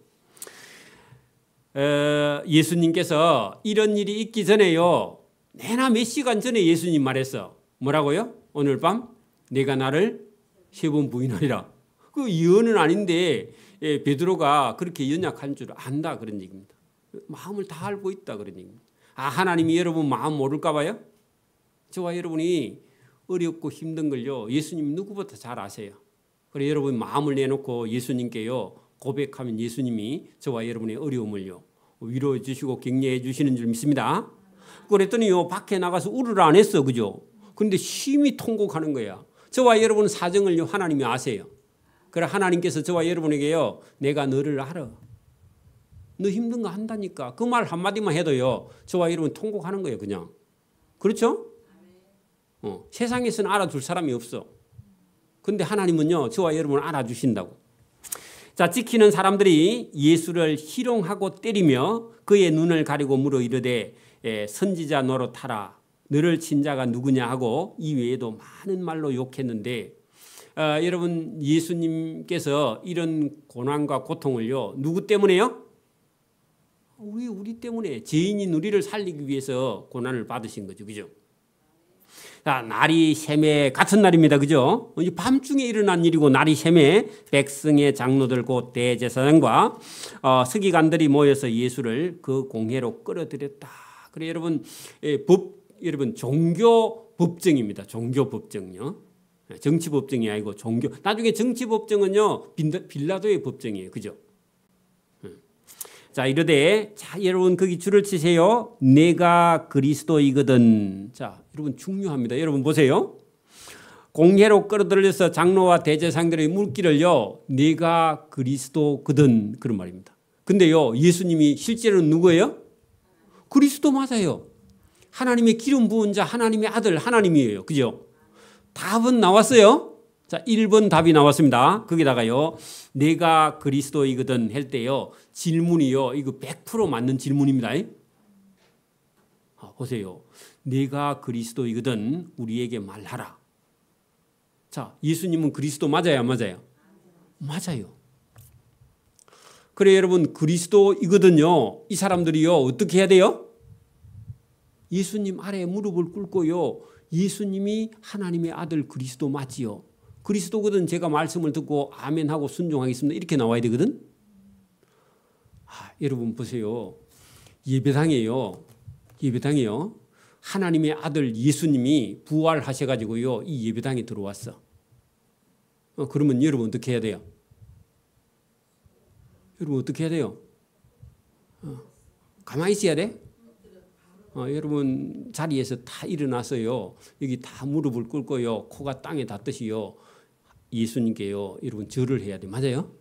예수님께서 이런 일이 있기 전에요 내나 몇 시간 전에 예수님 말했어. 뭐라고요? 오늘 밤 내가 나를 3번 부인하리라. 그 예언은 아닌데 베드로가 그렇게 연약한 줄 안다 그런 얘기입니다. 마음을 다 알고 있다 그런 얘기입니다. 하나님이 여러분 마음 모를까 봐요? 저와 여러분이 어렵고 힘든 걸요 예수님 누구보다 잘 아세요. 그래서 여러분 마음을 내놓고 예수님께요 고백하면 예수님이 저와 여러분의 어려움을요 위로해 주시고 격려해 주시는 줄 믿습니다. 그랬더니요 밖에 나가서 울을 안 했어. 그죠? 그런데 심히 통곡하는 거야. 저와 여러분 사정을요 하나님이 아세요. 그래 하나님께서 저와 여러분에게요. 내가 너를 알아. 너 힘든 거 한다니까. 그 말 한마디만 해도요. 저와 여러분 통곡하는 거예요. 그냥. 그렇죠? 세상에서는 알아줄 사람이 없어. 근데 하나님은요. 저와 여러분을 알아주신다고. 자, 지키는 사람들이 예수를 희롱하고 때리며 그의 눈을 가리고 물어 이르되 선지자 노릇하라. 너를 친 자가 누구냐 하고 이 외에도 많은 말로 욕했는데 여러분 예수님께서 이런 고난과 고통을요. 누구 때문에요? 우리 때문에 죄인인 우리를 살리기 위해서 고난을 받으신 거죠. 그죠? 자, 날이 샘에 같은 날입니다. 그죠? 밤중에 일어난 일이고 날이 샘에 백성의 장로들 곧 대제사장과 서기관들이 모여서 예수를 그 공회로 끌어들였다. 그래 여러분 여러분 종교 법정입니다. 종교 법정요. 정치 법정이 아니고 종교. 나중에 정치 법정은요. 빌라도의 법정이에요. 그죠? 자, 이르되 자, 여러분 거기 줄을 치세요. 내가 그리스도이거든. 자, 여러분 중요합니다. 여러분 보세요. 공회로 끌어들여서 장로와 대제사장들의 물기를요. 내가 그리스도거든. 그런 말입니다. 근데요. 예수님이 실제로는 누구예요? 그리스도 맞아요. 하나님의 기름 부은 자 하나님의 아들 하나님이에요. 그죠? 답은 나왔어요. 자, 1번 답이 나왔습니다. 거기다가요. 내가 그리스도이거든 할 때요. 질문이요. 이거 100% 맞는 질문입니다. 보세요. 내가 그리스도이거든 우리에게 말하라. 자, 예수님은 그리스도 맞아요, 안 맞아요? 맞아요. 그래 여러분 그리스도이거든요. 이 사람들이요. 어떻게 해야 돼요? 예수님 아래에 무릎을 꿇고요. 예수님이 하나님의 아들 그리스도 맞지요. 그리스도거든 제가 말씀을 듣고 아멘하고 순종하겠습니다. 이렇게 나와야 되거든. 여러분 보세요. 예배당이에요. 하나님의 아들 예수님이 부활하셔가지고요. 이 예배당에 들어왔어. 그러면 여러분 어떻게 해야 돼요? 여러분 어떻게 해야 돼요? 가만히 있어야 돼? 여러분 자리에서 다 일어나서요. 여기 다 무릎을 꿇고요. 코가 땅에 닿듯이요. 예수님께요. 여러분 절을 해야 돼. 맞아요?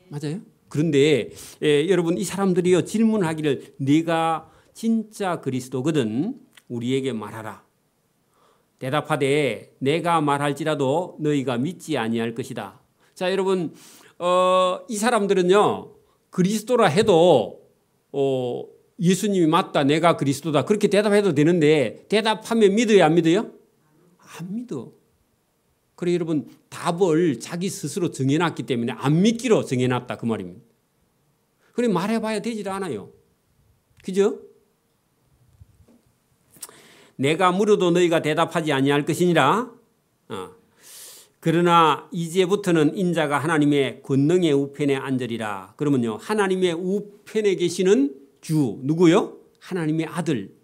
맞아요? 그런데 여러분 이 사람들이요. 질문하기를 네가 진짜 그리스도거든 우리에게 말하라. 대답하되 내가 말할지라도 너희가 믿지 아니할 것이다. 자, 여러분 이 사람들은요. 그리스도라 해도 예수님이 맞다. 내가 그리스도다. 그렇게 대답해도 되는데 대답하면 믿어요? 안 믿어요? 안 믿어. 그래 여러분 답을 자기 스스로 정해놨기 때문에 안 믿기로 정해놨다. 그 말입니다. 그래 말해봐야 되질 않아요. 그죠? 내가 물어도 너희가 대답하지 아니할 것이니라. 그러나 이제부터는 인자가 하나님의 권능의 우편에 앉으리라. 그러면요. 하나님의 우편에 계시는 주 누구요? 하나님의 아들.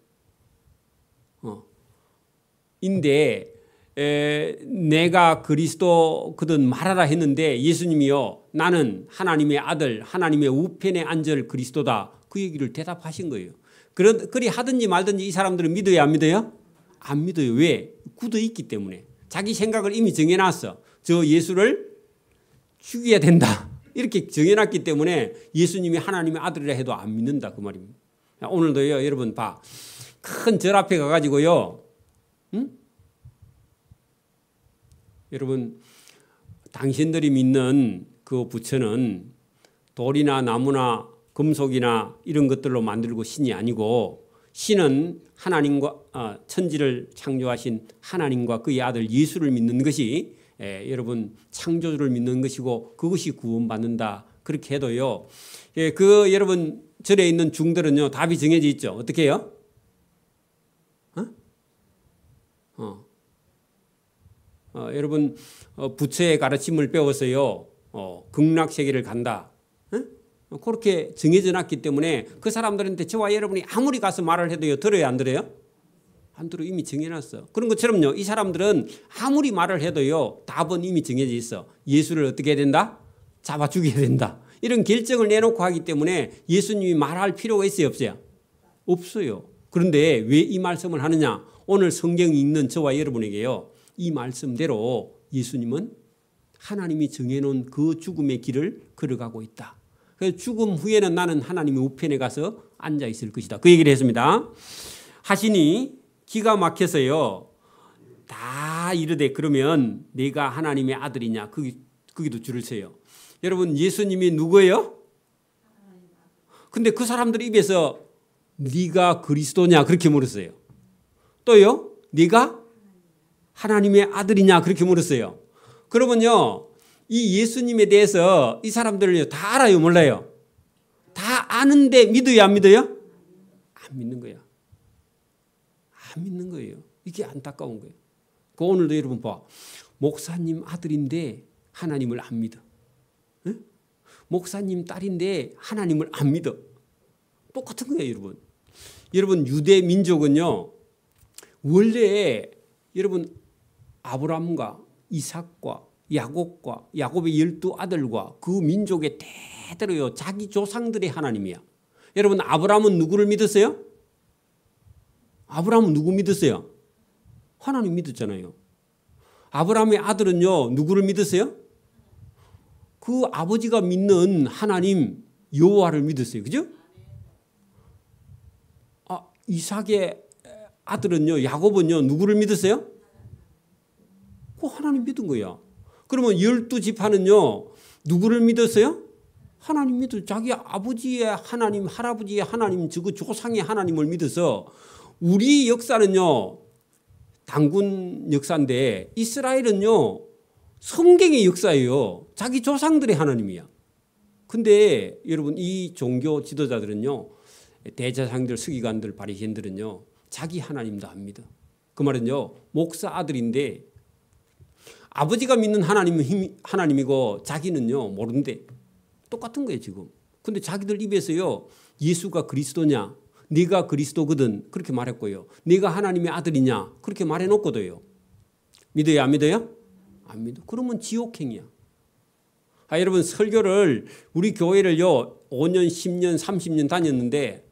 인데 내가 그리스도거든 말하라 했는데 예수님이요. 나는 하나님의 아들 하나님의 우편에 앉을 그리스도다. 그 얘기를 대답하신 거예요. 그리 하든지 말든지 이 사람들은 믿어요? 안 믿어요? 안 믿어요. 왜? 굳어 있기 때문에. 자기 생각을 이미 정해놨어. 저 예수를 죽여야 된다. 이렇게 정해놨기 때문에 예수님이 하나님의 아들이라 해도 안 믿는다. 그 말입니다. 오늘도요. 여러분 봐. 큰 절 앞에 가가지고요. 여러분 당신들이 믿는 그 부처는 돌이나 나무나 금속이나 이런 것들로 만들고 신이 아니고 신은 하나님과 천지를 창조하신 하나님과 그의 아들 예수를 믿는 것이 여러분 창조주를 믿는 것이고 그것이 구원받는다. 그렇게 해도요. 그 여러분 절에 있는 중들은요. 답이 정해져 있죠. 어떻게 해요? 여러분 부처의 가르침을 배워서요. 극락세계를 간다. 그렇게 정해져 놨기 때문에 그 사람들한테 저와 여러분이 아무리 가서 말을 해도요. 들어요? 안 들어요? 안 들어. 이미 정해놨어. 그런 것처럼요. 이 사람들은 아무리 말을 해도요. 답은 이미 정해져 있어. 예수를 어떻게 해야 된다? 잡아 죽여야 된다. 이런 결정을 내놓고 하기 때문에 예수님이 말할 필요가 있어요? 없어요? 없어요. 그런데 왜 이 말씀을 하느냐? 오늘 성경이 있는 저와 여러분에게요. 이 말씀대로 예수님은 하나님이 정해놓은 그 죽음의 길을 걸어가고 있다. 그래서 죽음 후에는 나는 하나님의 우편에 가서 앉아 있을 것이다. 그 얘기를 했습니다. 하시니 기가 막혀서요. 다 이르되 그러면 내가 하나님의 아들이냐? 거기도 줄을 서요. 여러분 예수님이 누구예요? 근데 그 사람들 입에서 네가 그리스도냐? 그렇게 물었어요. 또요? 네가 하나님의 아들이냐? 그렇게 물었어요. 그러면요. 이 예수님에 대해서 이 사람들을 다 알아요? 몰라요? 다 아는데 믿어요? 안 믿어요? 안 믿는 거야. 안 믿는 거예요. 이게 안타까운 거예요. 그 오늘도 여러분 봐. 목사님 아들인데 하나님을 안 믿어. 에? 목사님 딸인데 하나님을 안 믿어. 똑같은 거예요, 여러분. 여러분 유대 민족은요. 원래 여러분 아브라함과 이삭과 야곱과 야곱의 12 아들과 그 민족의 대대로요. 자기 조상들의 하나님이야. 여러분 아브라함은 누구를 믿었어요? 아브라함은 누구 믿었어요? 하나님 믿었잖아요. 아브라함의 아들은요. 누구를 믿었어요? 그 아버지가 믿는 하나님 여호와를 믿었어요. 그죠? 이삭의 아들은요. 야곱은요. 누구를 믿었어요? 그 하나님 믿은 거야. 그러면 12지파는요. 누구를 믿었어요? 하나님 믿었어요. 자기 아버지의 하나님, 할아버지의 하나님, 그 조상의 하나님을 믿어서 우리 역사는요. 단군 역사인데 이스라엘은요. 성경의 역사예요. 자기 조상들의 하나님이야. 근데 여러분 이 종교 지도자들은요. 대제사장들, 서기관들, 바리새인들은요. 자기 하나님도 안 믿어. 그 말은요. 목사 아들인데 아버지가 믿는 하나님은 하나님이고 자기는요. 모른대. 똑같은 거예요 지금. 근데 자기들 입에서요. 예수가 그리스도냐. 네가 그리스도거든. 그렇게 말했고요. 네가 하나님의 아들이냐. 그렇게 말해놓고도요. 믿어요? 안 믿어요? 안 믿어. 그러면 지옥행이야. 여러분 설교를 우리 교회를요. 5년, 10년, 30년 다녔는데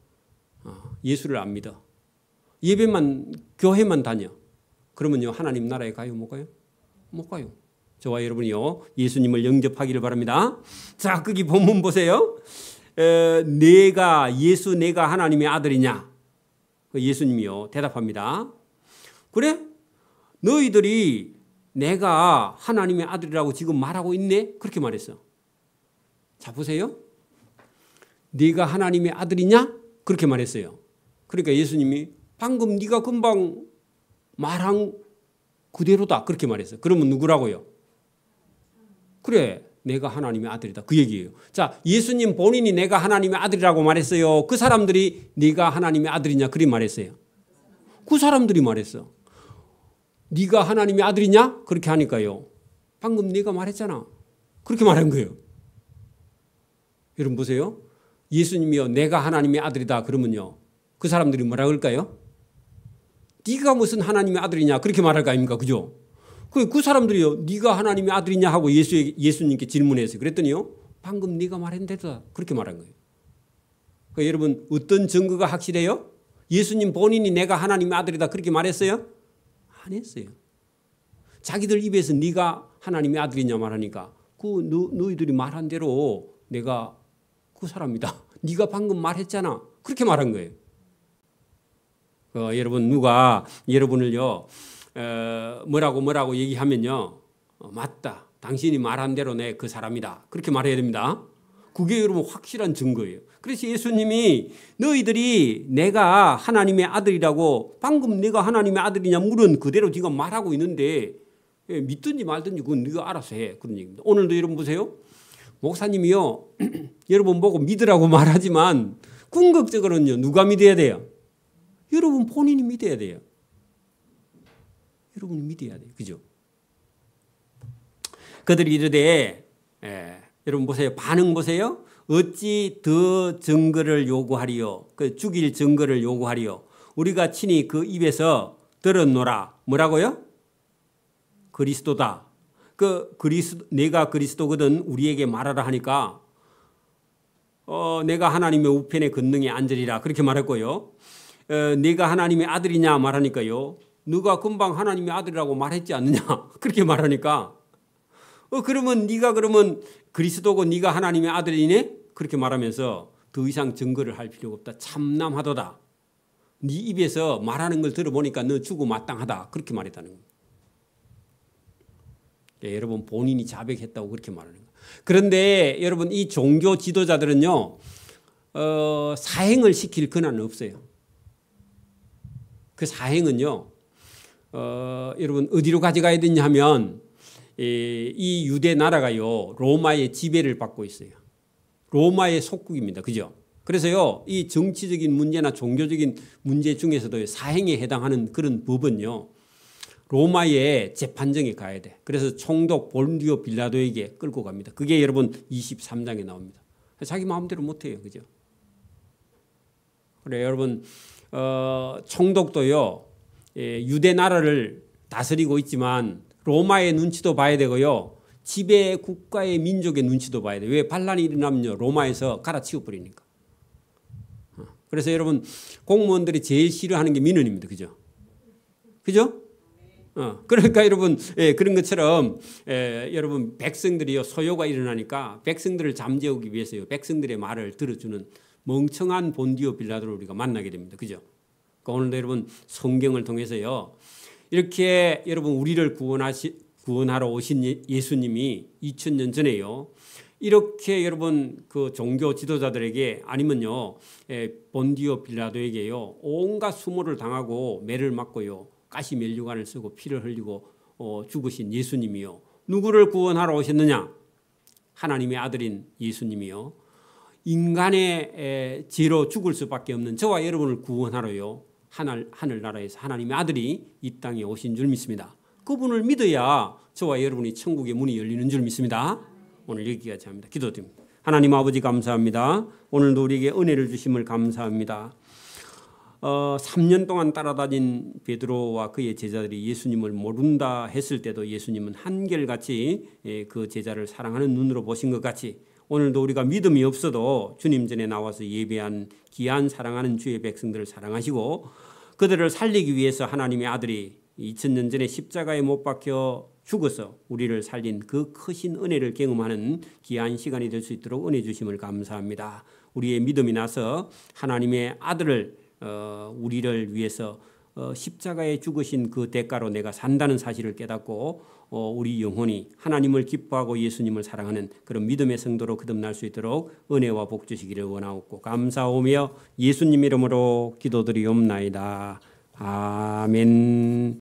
예수를 안 믿어. 예배만 교회만 다녀. 그러면요. 하나님 나라에 가요? 못 가요? 못 가요. 저와 여러분이요. 예수님을 영접하기를 바랍니다. 자, 거기 본문 보세요. 내가 하나님의 아들이냐? 예수님이요. 대답합니다. 그래? 너희들이 내가 하나님의 아들이라고 지금 말하고 있네? 그렇게 말했어. 자, 보세요. 네가 하나님의 아들이냐? 그렇게 말했어요. 그러니까 예수님이 방금 네가 금방 말한 그대로다. 그렇게 말했어요. 그러면 누구라고요? 그래. 내가 하나님의 아들이다. 그 얘기예요. 자, 예수님 본인이 내가 하나님의 아들이라고 말했어요. 그 사람들이 네가 하나님의 아들이냐? 그리 말했어요. 그 사람들이 말했어. 네가 하나님의 아들이냐? 그렇게 하니까요. 방금 네가 말했잖아. 그렇게 말한 거예요. 여러분 보세요. 예수님이요. 내가 하나님의 아들이다. 그러면요. 그 사람들이 뭐라 그럴까요? 네가 무슨 하나님의 아들이냐? 그렇게 말할 거 아닙니까? 그죠? 그 사람들이요. 네가 하나님의 아들이냐 하고 예수님께 질문했어요. 그랬더니요. 방금 네가 말한 대로다. 그렇게 말한 거예요. 그러니까 여러분 어떤 증거가 확실해요? 예수님 본인이 내가 하나님의 아들이다. 그렇게 말했어요? 안 했어요. 자기들 입에서 네가 하나님의 아들이냐 말하니까 너희들이 말한 대로 내가 그 사람이다. 네가 방금 말했잖아. 그렇게 말한 거예요. 여러분 누가 여러분을요. 뭐라고 얘기하면요. 맞다. 당신이 말한 대로 내 그 사람이다. 그렇게 말해야 됩니다. 그게 여러분 확실한 증거예요. 그래서 예수님이 너희들이 내가 하나님의 아들이라고 방금 내가 하나님의 아들이냐 물은 그대로 네가 말하고 있는데 믿든지 말든지 그건 네가 알아서 해. 그런 얘기입니다. 오늘도 여러분 보세요. 목사님이요. 여러분 보고 믿으라고 말하지만 궁극적으로는요. 누가 믿어야 돼요? 여러분 본인이 믿어야 돼요. 여러분이 믿어야 돼요. 그죠? 그들이 이르되 여러분 보세요. 반응 보세요. 어찌 더 증거를 요구하리요? 그 죽일 증거를 요구하리요? 우리가 친히 그 입에서 들었노라. 뭐라고요? 그리스도다. 내가 그리스도거든 우리에게 말하라 하니까 내가 하나님의 우편에 건능에 앉으리라. 그렇게 말했고요. 네가 하나님의 아들이냐 말하니까요. 너가 금방 하나님의 아들이라고 말했지 않느냐. 그렇게 말하니까 그러면 네가 그러면 그리스도고 네가 하나님의 아들이네? 그렇게 말하면서 더 이상 증거를 할 필요가 없다. 참남하도다. 네 입에서 말하는 걸 들어보니까 너 죽고 마땅하다. 그렇게 말했다는 겁니다. 여러분 본인이 자백했다고 그렇게 말하는 거예요. 그런데 여러분 이 종교 지도자들은요. 사행을 시킬 권한은 없어요. 그 사행은요. 여러분 어디로 가져가야 되냐 하면 이 유대 나라가요. 로마의 지배를 받고 있어요. 로마의 속국입니다. 그죠? 그래서요. 이 정치적인 문제나 종교적인 문제 중에서도 사행에 해당하는 그런 법은요. 로마의 재판정에 가야 돼. 그래서 총독 본디오 빌라도에게 끌고 갑니다. 그게 여러분 23장에 나옵니다. 자기 마음대로 못해요. 그죠? 그래 여러분 총독도요. 유대 나라를 다스리고 있지만 로마의 눈치도 봐야 되고요. 지배 국가의 민족의 눈치도 봐야 돼요. 왜 반란이 일어나면요. 로마에서 갈아치워 버리니까. 그래서 여러분 공무원들이 제일 싫어하는 게 민원입니다. 그죠? 그죠? 그러니까 여러분 그런 것처럼 여러분 백성들이요. 소요가 일어나니까 백성들을 잠재우기 위해서요. 백성들의 말을 들어주는 멍청한 본디오 빌라도를 우리가 만나게 됩니다. 그죠? 그러니까 오늘도 여러분 성경을 통해서요. 이렇게 여러분 우리를 구원하러 오신 예수님이 2000년 전에요. 이렇게 여러분 그 종교 지도자들에게 아니면요. 본디오 빌라도에게요. 온갖 수모를 당하고 매를 맞고요. 가시 면류관을 쓰고 피를 흘리고 죽으신 예수님이요. 누구를 구원하러 오셨느냐? 하나님의 아들인 예수님이요. 인간의 죄로 죽을 수밖에 없는 저와 여러분을 구원하러요. 하늘나라에서 하나님의 아들이 이 땅에 오신 줄 믿습니다. 그분을 믿어야 저와 여러분이 천국의 문이 열리는 줄 믿습니다. 오늘 여기까지 합니다. 기도드립니다. 하나님 아버지 감사합니다. 오늘도 우리에게 은혜를 주심을 감사합니다. 3년 동안 따라다닌 베드로와 그의 제자들이 예수님을 모른다 했을 때도 예수님은 한결같이 그 제자를 사랑하는 눈으로 보신 것 같이 오늘도 우리가 믿음이 없어도 주님 전에 나와서 예배한 귀한 사랑하는 주의 백성들을 사랑하시고 그들을 살리기 위해서 하나님의 아들이 2000년 전에 십자가에 못 박혀 죽어서 우리를 살린 그 크신 은혜를 경험하는 귀한 시간이 될 수 있도록 은혜 주심을 감사합니다. 우리의 믿음이 나서 하나님의 아들을 우리를 위해서 십자가에 죽으신 그 대가로 내가 산다는 사실을 깨닫고 우리 영혼이 하나님을 기뻐하고 예수님을 사랑하는 그런 믿음의 성도로 거듭날 수 있도록 은혜와 복 주시기를 원하옵고 감사하며 예수님 이름으로 기도드리옵나이다. 아멘.